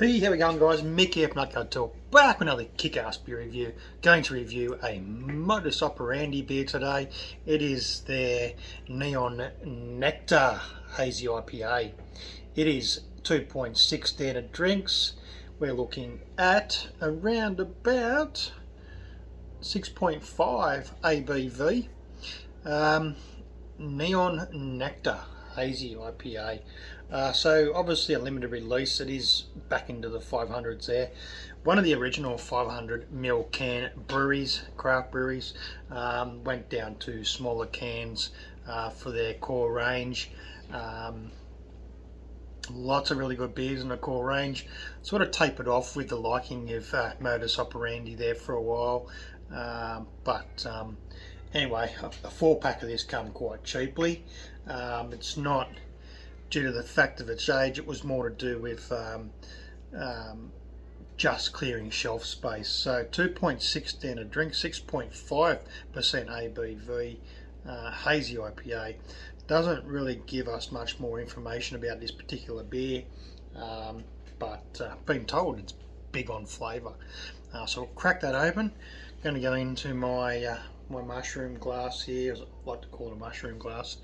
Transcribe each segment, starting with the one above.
Hey, how we going, guys? Mick here from Newcastle, back with another kick-ass beer review. Going to review a Modus Operandi beer today. It is their Neon Nectar Hazy IPA. It is 2.6 standard drinks. We're looking at around about 6.5 ABV. Neon Nectar Hazy IPA. So obviously a limited release. It is back into the 500s there. One of the original 500ml can breweries, craft breweries, went down to smaller cans for their core range. Lots of really good beers in the core range. Sort of tapered off with the liking of Modus Operandi there for a while. Anyway, a 4-pack of this come quite cheaply. It's not due to the fact of its age, it was more to do with just clearing shelf space. So 2.6 standard drink, 6.5% ABV, Hazy IPA. Doesn't really give us much more information about this particular beer, but been told it's big on flavour. So I'll crack that open. Going to go into my my mushroom glass here, as I like to call it, a mushroom glass.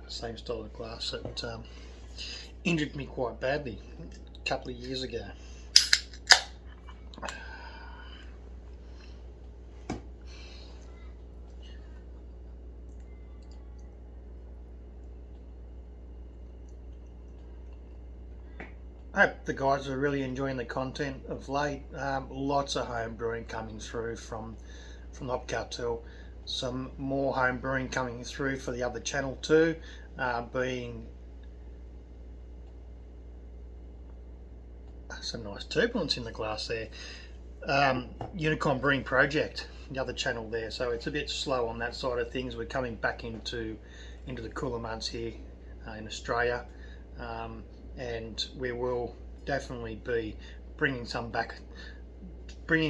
Same style of glass that injured me quite badly a couple of years ago. I hope the guys are really enjoying the content of late. Lots of home brewing coming through from Newcastle. Some more home brewing coming through for the other channel too, being some nice turbulence in the glass there. Unicorn Brewing Project, the other channel there. So it's a bit slow on that side of things. We're coming back into the cooler months here in Australia, and we will definitely be bringing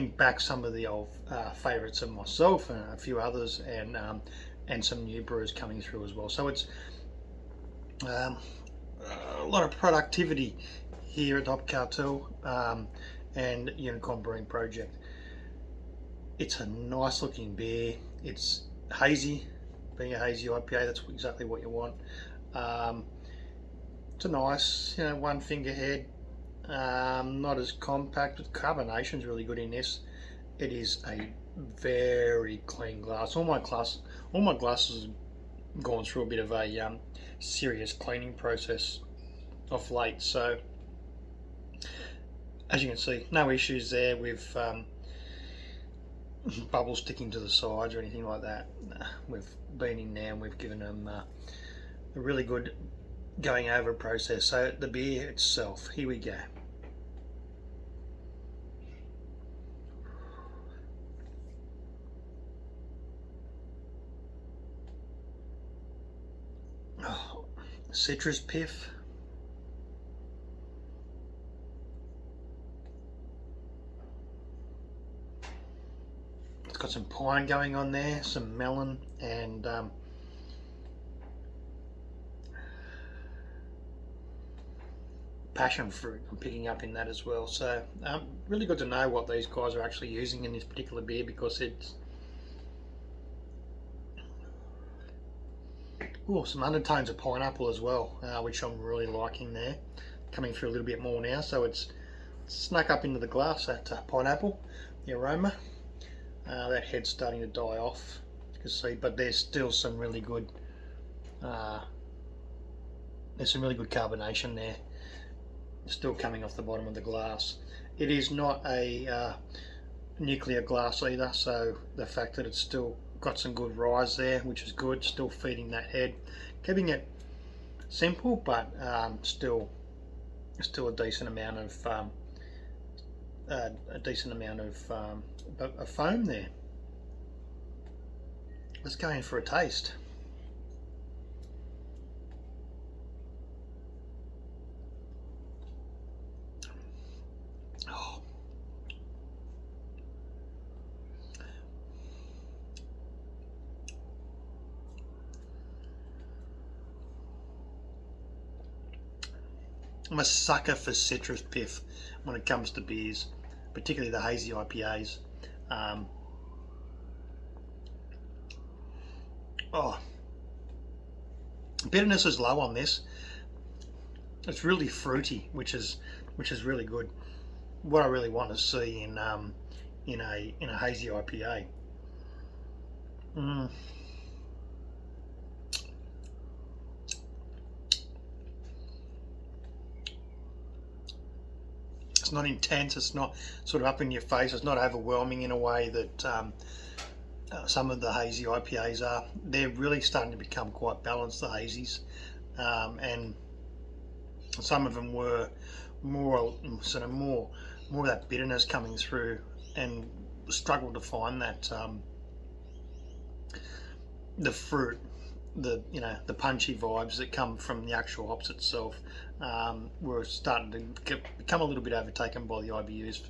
back some of the old favourites of myself and a few others, and some new brewers coming through as well. So it's a lot of productivity here at Newcastle and Unicorn Brewing Project. It's a nice looking beer. It's hazy, being a hazy IPA, that's exactly what you want. It's a nice, one finger head. Not as compact. The carbonation's really good in this. It is a very clean glass. All my glasses have gone through a bit of a serious cleaning process of late. So as you can see, no issues there with bubbles sticking to the sides or anything like that. We've been in there and we've given them a really good going over process. So the beer itself, here we go. Oh, citrus pith. It's got some pine going on there, some melon, and passion fruit I'm picking up in that as well. So really good to know what these guys are actually using in this particular beer, because it's some undertones of pineapple as well, which I'm really liking there, coming through a little bit more now. So it's snuck up into the glass, that pineapple, the aroma. That head's starting to die off, you can see, but there's still some really good carbonation there, still coming off the bottom of the glass. It is not a nuclear glass either, so the fact that it's still got some good rise there, which is good, still feeding that head, keeping it simple, but still a decent amount of foam there. Let's go in for a taste. I'm a sucker for citrus pith when it comes to beers, particularly the hazy IPAs. Oh, bitterness is low on this. It's really fruity, which is really good. What I really want to see in a hazy IPA. It's not intense. It's not sort of up in your face. It's not overwhelming in a way that some of the hazy IPAs are. They're really starting to become quite balanced, the hazies, and some of them were more of that bitterness coming through, and struggled to find that the fruit, the punchy vibes that come from the actual hops itself. Were starting to become a little bit overtaken by the IBUs,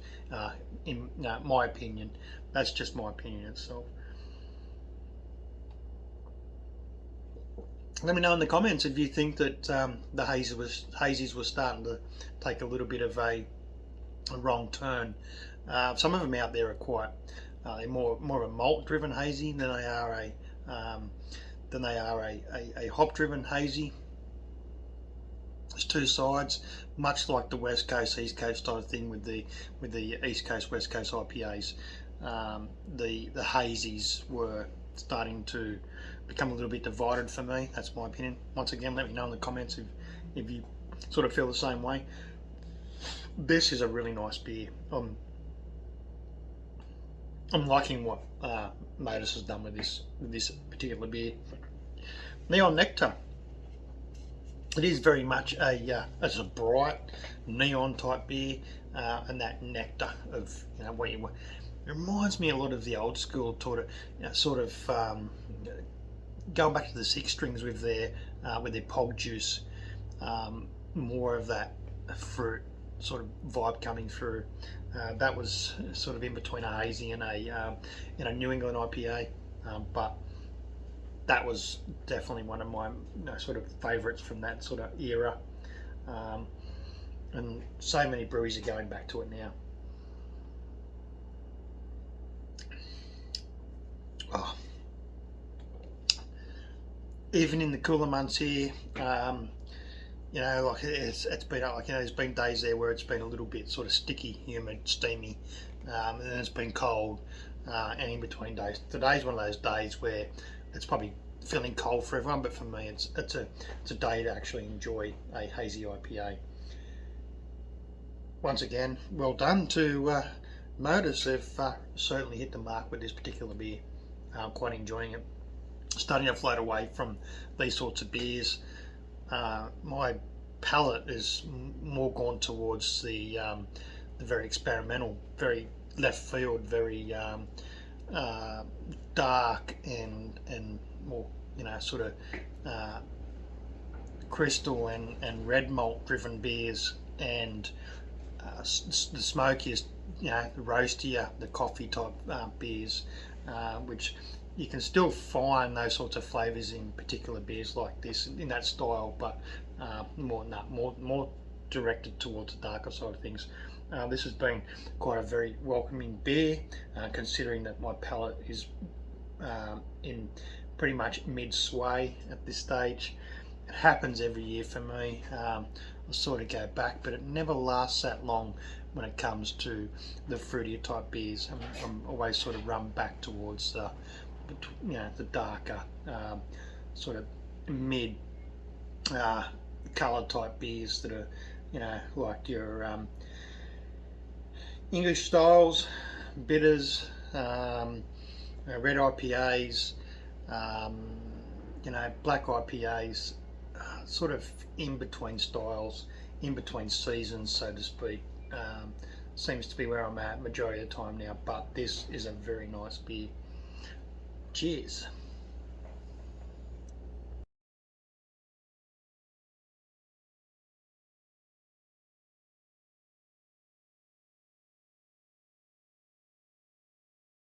in my opinion. That's just my opinion itself. Let me know in the comments if you think that the hazies were starting to take a little bit of a wrong turn. Some of them out there are quite they're more of a malt driven hazy than they are a hop driven hazy. There's two sides, much like the West Coast East Coast type of thing with the East Coast West Coast IPAs. The hazies were starting to become a little bit divided for me. That's my opinion. Once again, let me know in the comments if you sort of feel the same way. This is a really nice beer. I'm liking what Modus has done with this particular beer. Neon Nectar. It is very much it's a bright neon type beer, and that nectar of what you. It reminds me a lot of the old school sort of going back to the six strings with their pog juice. More of that fruit sort of vibe coming through. That was sort of in between a hazy and a New England IPA, but that was definitely one of my sort of favourites from that sort of era. And so many breweries are going back to it now. Oh. Even in the cooler months here, like it's been like there's been days there where it's been a little bit sort of sticky, humid, steamy, and then it's been cold, and in between days. Today's one of those days where it's probably feeling cold for everyone, but for me, it's a day to actually enjoy a hazy IPA. Once again, well done to Modus. They've certainly hit the mark with this particular beer. I'm quite enjoying it. Starting to float away from these sorts of beers. My palate is more gone towards the very experimental, very left field, very dark and more sort of crystal and red malt driven beers, and the smokiest, the roastier, the coffee type beers, which you can still find those sorts of flavours in particular beers like this in that style, but more directed towards the darker side of things. This has been quite a very welcoming beer, considering that my palate is in pretty much mid-sway at this stage. It happens every year for me. I sort of go back, but it never lasts that long when it comes to the fruitier type beers. I'm always sort of run back towards the darker sort of mid colour type beers that are like your English styles, bitters, red IPAs, black IPAs, sort of in between styles, in between seasons, so to speak. Seems to be where I'm at majority of the time now, but this is a very nice beer. Cheers.